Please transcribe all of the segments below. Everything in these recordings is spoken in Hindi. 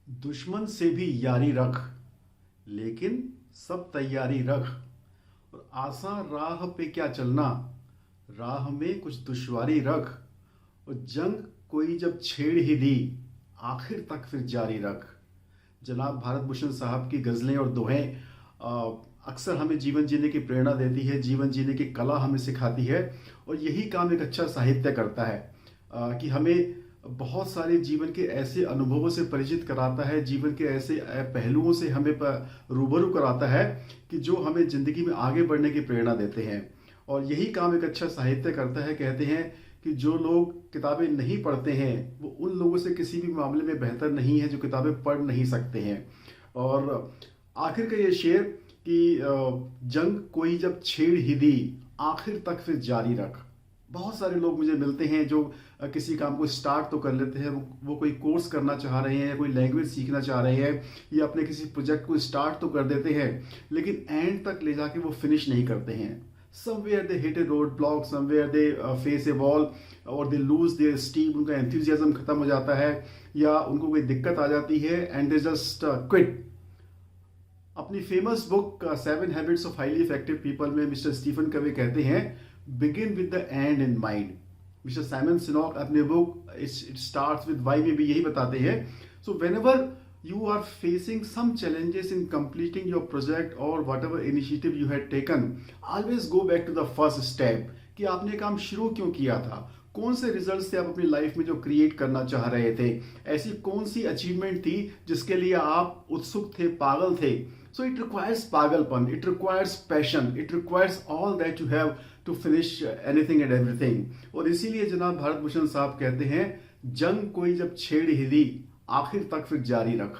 दुश्मन से भी यारी रख, लेकिन सब तैयारी रख। और आसान राह पे क्या चलना, राह में कुछ दुश्वारी रख। और जंग कोई जब छेड़ ही दी, आखिर तक फिर जारी रख। जनाब भारत भूषण साहब की गज़लें और दोहें अक्सर हमें जीवन जीने की प्रेरणा देती है, जीवन जीने की कला हमें सिखाती है। और यही काम एक अच्छा साहित्य करता है कि हमें बहुत सारे जीवन के ऐसे अनुभवों से परिचित कराता है, जीवन के ऐसे पहलुओं से हमें रूबरू कराता है कि जो हमें ज़िंदगी में आगे बढ़ने की प्रेरणा देते हैं। और यही काम एक अच्छा साहित्य करता है। कहते हैं कि जो लोग किताबें नहीं पढ़ते हैं वो उन लोगों से किसी भी मामले में बेहतर नहीं है जो किताबें पढ़ नहीं सकते हैं। और आखिर का ये शेर कि जंग कोई जब छेड़ ही दी, आखिर तक फिर जारी रख। बहुत सारे लोग मुझे मिलते हैं जो किसी काम को स्टार्ट तो कर लेते हैं, वो कोई कोर्स करना चाह रहे हैं, कोई लैंग्वेज सीखना चाह रहे हैं, या अपने किसी प्रोजेक्ट को स्टार्ट तो कर देते हैं, लेकिन एंड तक ले जाके वो फिनिश नहीं करते हैं। Somewhere they hit A road block, somewhere they face A wall, और दे लूज देयर स्टीम, उनका एंथुजियाज्म खत्म हो जाता है, या उनको कोई दिक्कत आ जाती है एंड दे जस्ट क्विट। अपनी famous book seven habits of highly effective people में मिस्टर स्टीफन कवे कहते हैं, begin with the end in mind. Mister Simon Sinek अपने book it starts with why में भी यही बताते हैं। So whenever you are facing some challenges in completing your project or whatever initiative you had taken, always go back to the first step कि आपने काम शुरू क्यों किया था, कौन से रिजल्ट्स थे आप अपनी लाइफ में जो क्रिएट करना चाह रहे थे, ऐसी कौन सी अचीवमेंट थी जिसके लिए आप उत्सुक थे, पागल थे। सो इट रिक्वायर्स पागलपन, it requires passion, it requires all that you have to finish anything and everything. और इसीलिए जनाब भारत भूषण साहब कहते हैं, जंग कोई जब छेड़ ही दी, आखिर तक फिर जारी रख।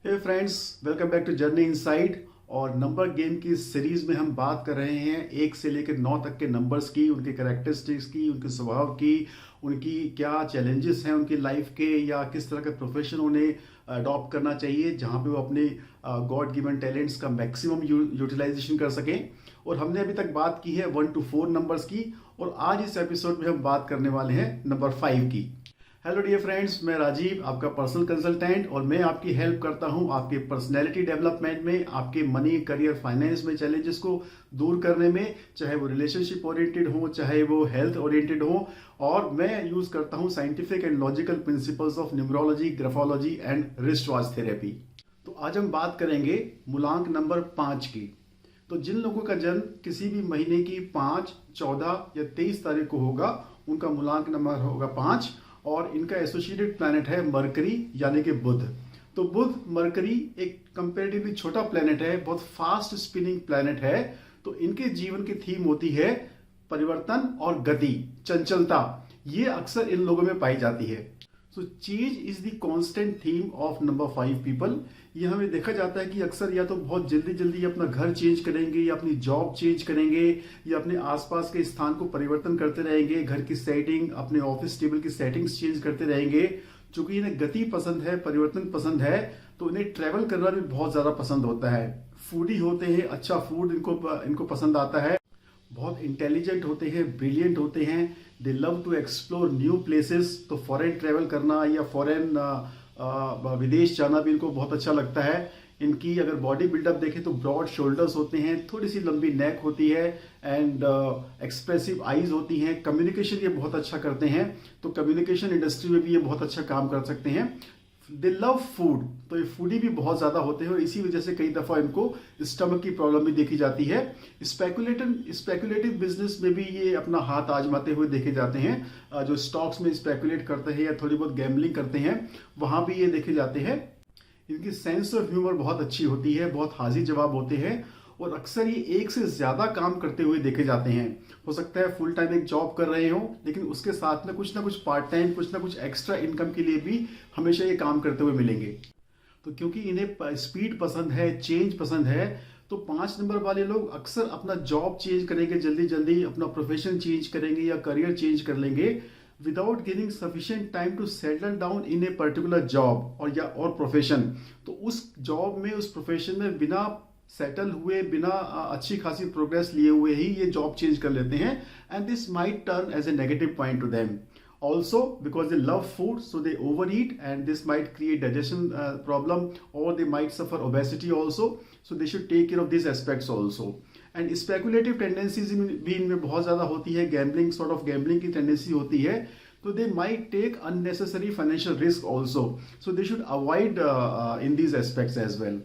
Hey friends, welcome back to journey inside. और नंबर गेम की सीरीज में हम बात कर रहे हैं 1 से लेकर 9 तक के नंबर्स की, उनके कैरेक्टरिस्टिक्स की, उनके स्वभाव की, उनकी क्या चैलेंजेस हैं उनकी लाइफ के, या किस तरह का प्रोफेशन उन्हें अडॉप्ट करना चाहिए जहां पे वो अपने गॉड गिवन टैलेंट्स का मैक्सिमम यूटिलाइजेशन कर सकें। और हमने अभी तक बात की है 1 to 4 नंबर्स की, और आज इस एपिसोड में हम बात करने वाले हैं नंबर 5 की। हेलो डियर फ्रेंड्स, मैं राजीव, आपका पर्सनल कंसल्टेंट, और मैं आपकी हेल्प करता हूं आपके पर्सनैलिटी डेवलपमेंट में, आपके मनी, करियर, फाइनेंस में चैलेंजेस को दूर करने में, चाहे वो रिलेशनशिप ओरिएंटेड हो, चाहे वो हेल्थ ओरिएंटेड हो। और मैं यूज करता हूं scientific and logical principles of numerology, graphology and wrist watch therapy. तो आज हम बात करेंगे मूलांक नंबर 5 की। तो जिन लोगों का जन्म किसी भी महीने की 5, 14 या 23 तारीख को होगा, उनका मूलांक नंबर होगा 5, और इनका एसोसिएटेड प्लैनेट है मरकरी यानी कि बुध। तो बुध, मरकरी एक कंपैरेटिवली छोटा प्लैनेट है, बहुत फास्ट स्पिनिंग प्लैनेट है। तो इनके जीवन की थीम होती है परिवर्तन और गति, चंचलता। ये अक्सर इन लोगों में पाई जाती है। So change is the constant theme of number 5 people. ये हमें देखा जाता है कि अक्सर या तो बहुत जल्दी जल्दी अपना घर चेंज करेंगे, या अपनी जॉब चेंज करेंगे, या अपने आसपास के स्थान को परिवर्तन करते रहेंगे, घर की सेटिंग, अपने ऑफिस टेबल की सेटिंग्स चेंज करते रहेंगे। चूंकि इन्हें गति पसंद है, परिवर्तन पसंद है, तो इन्हें ट्रैवल करना भी बहुत ज्यादा पसंद होता है। फूडी होते हैं, अच्छा फूड इनको पसंद आता है, बहुत इंटेलिजेंट होते हैं, ब्रिलियंट होते हैं। They love to explore new places. तो फॉरेन ट्रैवल करना या फॉरेन विदेश जाना भी इनको बहुत अच्छा लगता है। इनकी अगर बॉडी बिल्डअप देखें तो ब्रॉड शोल्डर्स होते हैं, थोड़ी सी लंबी नेक होती है, एंड एक्सप्रेसिव आईज होती हैं। कम्युनिकेशन ये बहुत अच्छा करते हैं, तो कम्युनिकेशन इंडस्ट्री में भी ये बहुत अच्छा काम कर सकते हैं। दे लव फूड, तो ये फूडी भी बहुत ज्यादा होते हैं, और इसी वजह से कई दफा इनको स्टमक की प्रॉब्लम भी देखी जाती है। स्पेकुलेटिव बिजनेस में भी ये अपना हाथ आजमाते हुए देखे जाते हैं। जो स्टॉक्स में स्पेकुलेट करते हैं या थोड़ी बहुत गैम्बलिंग करते हैं, वहां भी ये देखे जाते हैं। इनकी सेंस ऑफ ह्यूमर बहुत अच्छी होती है, बहुत हाजिर जवाब होते हैं, और अक्सर ये एक से ज्यादा काम करते हुए देखे जाते हैं। हो सकता है फुल टाइम एक जॉब कर रहे हो, लेकिन उसके साथ में कुछ ना कुछ पार्ट टाइम, कुछ ना कुछ एक्स्ट्रा इनकम के लिए भी हमेशा ये काम करते हुए मिलेंगे। तो क्योंकि इन्हें स्पीड पसंद है, चेंज पसंद है, तो 5 नंबर वाले लोग अक्सर अपना जॉब चेंज करेंगे, जल्दी जल्दी अपना प्रोफेशन चेंज करेंगे या करियर चेंज कर लेंगे, without giving sufficient time to settle down in a particular job और प्रोफेशन। तो उस जॉब में, उस प्रोफेशन में बिना सेटल हुए बिना अच्छी खासी प्रोग्रेस लिए हुए ही ये जॉब चेंज कर लेते हैं, and this might turn as a negative point to them. Also, because they love food, so they overeat, and this might create digestion problem, or they might suffer obesity also. So they should take care of these aspects also. And speculative tendencies भी इनमें बहुत ज़्यादा होती है, gambling sort of gambling की tendency होती है, तो they might take unnecessary financial risk also. So they should avoid in these aspects as well.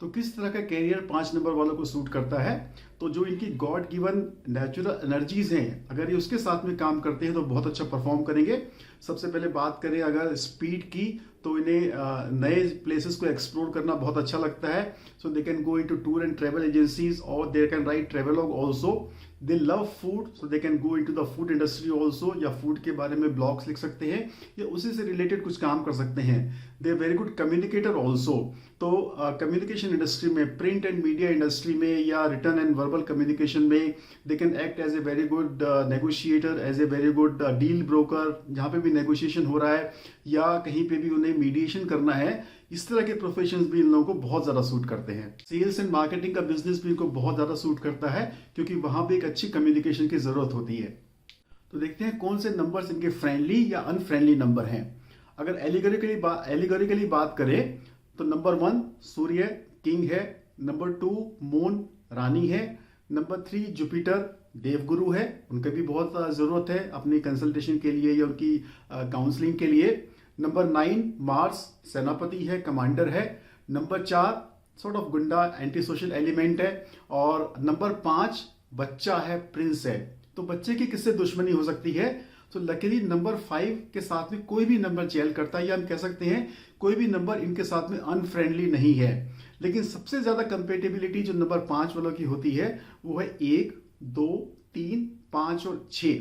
तो किस तरह का कैरियर 5 नंबर वालों को सूट करता है? तो जो इनकी गॉड गिवन नेचुरल एनर्जीज हैं, अगर ये उसके साथ में काम करते हैं तो बहुत अच्छा परफॉर्म करेंगे. सबसे पहले बात करें अगर स्पीड की, तो इन्हें नए प्लेसेस को एक्सप्लोर करना बहुत अच्छा लगता है. So they can go into tour and travel agencies, और they can write travelogue also. They love food, so they can go into the food industry also, या फूड के बारे में ब्लॉग्स लिख सकते हैं या उसी से रिलेटेड कुछ काम कर सकते हैं. They very good communicator also. तो कम्युनिकेशन इंडस्ट्री में, प्रिंट एंड मीडिया इंडस्ट्री में, या रिटर्न एंड वर्बल कम्युनिकेशन में they can act as a very good negotiator, as a very good deal broker. जहाँ पे भी नेगोशिएशन हो रहा है या कहीं पे भी उन्हें मीडिएशन करना है, इस तरह के प्रोफेशंस भी इन लोगों को बहुत ज़्यादा सूट करते हैं. सेल्स एंड मार्केटिंग का बिजनेस भी इनको बहुत ज़्यादा सूट करता है, क्योंकि वहाँ पे एक अच्छी कम्युनिकेशन की ज़रूरत होती है. तो देखते हैं कौन से नंबर्स इनके फ्रेंडली या अनफ्रेंडली नंबर हैं. अगर एलिगोरिकली बात करें तो नंबर 1 सूर्य किंग है, नंबर 2 मून रानी है, नंबर 3 जुपिटर देवगुरु है, उनका भी बहुत ज़रूरत है अपनी कंसल्टेशन के लिए या उनकी काउंसलिंग के लिए. नंबर 9 मार्स सेनापति है, कमांडर है. नंबर 4 सॉर्ट ऑफ गुंडा एंटी सोशल एलिमेंट है. और नंबर 5 बच्चा है, प्रिंस है. तो बच्चे की किससे दुश्मनी हो सकती है? तो लकीली नंबर 5 के साथ में कोई भी नंबर जेल करता है, या हम कह सकते हैं कोई भी नंबर इनके साथ में अनफ्रेंडली नहीं है. लेकिन सबसे ज्यादा कंपेटेबिलिटी जो नंबर 5 वालों की होती है वो है 1, 2, 3, 5 और 6.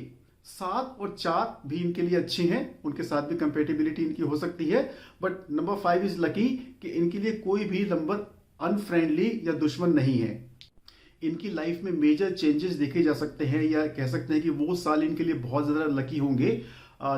7 और 4 भी इनके लिए अच्छे हैं, उनके साथ भी कंपेटेबिलिटी इनकी हो सकती है. बट नंबर 5 इज लकी कि इनके लिए कोई भी नंबर अनफ्रेंडली या दुश्मन नहीं है. इनकी लाइफ में मेजर चेंजेस देखे जा सकते हैं, या कह सकते हैं कि वो साल इनके लिए बहुत ज़्यादा लकी होंगे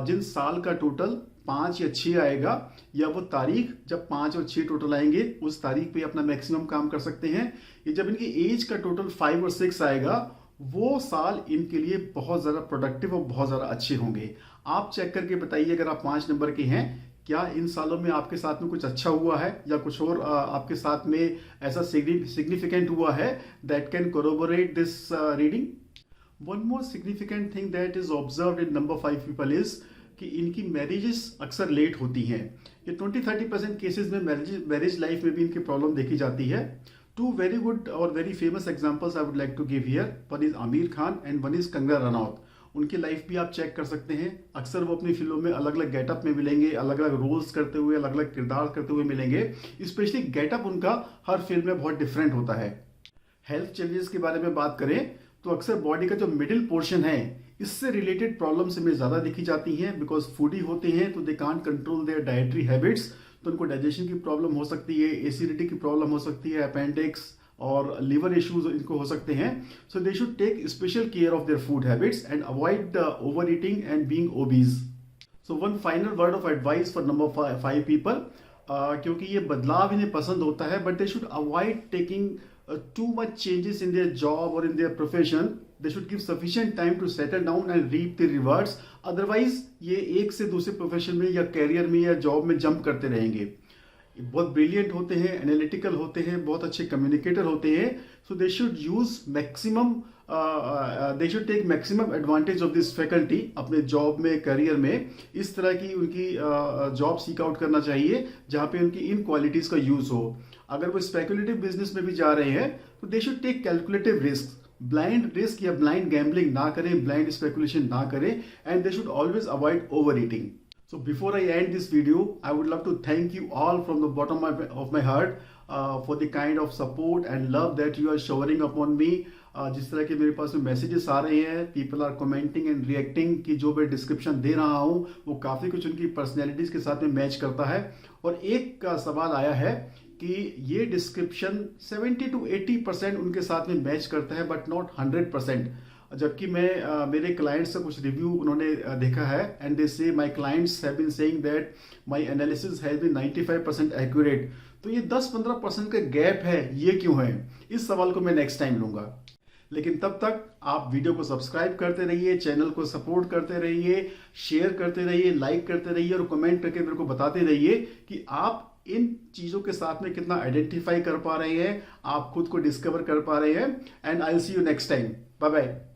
जिन साल का टोटल 5 या 6 आएगा, या वो तारीख जब 5 और 6 टोटल आएंगे उस तारीख पे अपना मैक्सिमम काम कर सकते हैं. ये जब इनकी एज का टोटल 5 और 6 आएगा, वो साल इनके लिए बहुत ज़्यादा प्रोडक्टिव और बहुत ज़्यादा अच्छे होंगे. आप चेक करके बताइए अगर आप 5 नंबर के हैं, क्या इन सालों में आपके साथ में कुछ अच्छा हुआ है, या कुछ और आपके साथ में ऐसा सिग्निफिकेंट हुआ है that can corroborate this reading. One more significant thing that is observed in number 5 people is कि इनकी मैरिजेस अक्सर लेट होती हैं. ये 20-30% केसेस में मैरिज लाइफ में भी इनकी प्रॉब्लम देखी जाती है. 2 वेरी गुड और very famous examples I would like to give here. One is Aamir Khan and one is Kangana Ranaut. उनकी लाइफ भी आप चेक कर सकते हैं. अक्सर वो अपनी फिल्मों में अलग अलग गेटअप में मिलेंगे, अलग अलग रोल्स करते हुए, अलग अलग किरदार करते हुए मिलेंगे. स्पेशली गेटअप उनका हर फिल्म में बहुत डिफरेंट होता है. हेल्थ चेंजेस के बारे में बात करें तो अक्सर बॉडी का जो मिडिल पोर्शन है, इससे रिलेटेड प्रॉब्लम्स हमें ज़्यादा दिखी जाती हैं. बिकॉज फूडी होते हैं तो they can't control their dietary habits, तो उनको डाइजेशन की प्रॉब्लम हो सकती है, एसिडिटी की प्रॉब्लम हो सकती है, अपेंडिक्स और लिवर इश्यूज इनको हो सकते हैं. So they should take special care of their food habits and avoid over eating and being obese. So one final word of advice for number 5 people, क्योंकि ये बदलाव इन्हें पसंद होता है, but they should avoid taking too much changes in their job or in their profession. They should give sufficient time to settle down and reap the rewards. Otherwise ये एक से दूसरे प्रोफेशन में या कैरियर में या जॉब में जंप करते रहेंगे. बहुत ब्रिलियंट होते हैं, एनालिटिकल होते हैं, बहुत अच्छे कम्युनिकेटर होते हैं. So they should use maximum, they should take maximum advantage of this faculty अपने जॉब में, करियर में. इस तरह की उनकी जॉब सीक आउट करना चाहिए जहाँ पे उनकी इन क्वालिटीज का यूज हो. अगर वो स्पेकुलेटिव बिजनेस में भी जा रहे हैं तो they should take calculative risk. Blind risk या ब्लाइंड गैम्बलिंग ना करें, ब्लाइंड स्पेकुलेशन ना करें, and they should always avoid over eating. So before I end this video, I would love to thank you all from the bottom of my heart for the kind of support and love that you are showering upon me. जिस तरह के मेरे पास में मैसेजेस आ रहे हैं, people are commenting and reacting कि जो मैं डिस्क्रिप्शन दे रहा हूँ वो काफ़ी कुछ उनकी पर्सनैलिटीज के साथ में मैच करता है. और एक सवाल आया है कि ये डिस्क्रिप्शन 70 to 80% उनके साथ में मैच करता है, बट नॉट 100%. जबकि मैं मेरे क्लाइंट्स से कुछ रिव्यू उन्होंने देखा है, and they say my clients have been saying that my analysis has been 95% accurate. तो ये 10-15% का गैप है, ये क्यों है? इस सवाल को मैं नेक्स्ट टाइम लूंगा। लेकिन तब तक आप वीडियो को सब्सक्राइब करते रहिए, चैनल को सपोर्ट करते रहिए, शेयर करते रहिए, लाइक करते रहिए और कमेंट करके मेरे को बताते रहिए कि आप इन चीजों के साथ में कितना आइडेंटिफाई कर पा रहे हैं, आप खुद को डिस्कवर कर पा रहे हैं। And I will see you next time. Bye bye.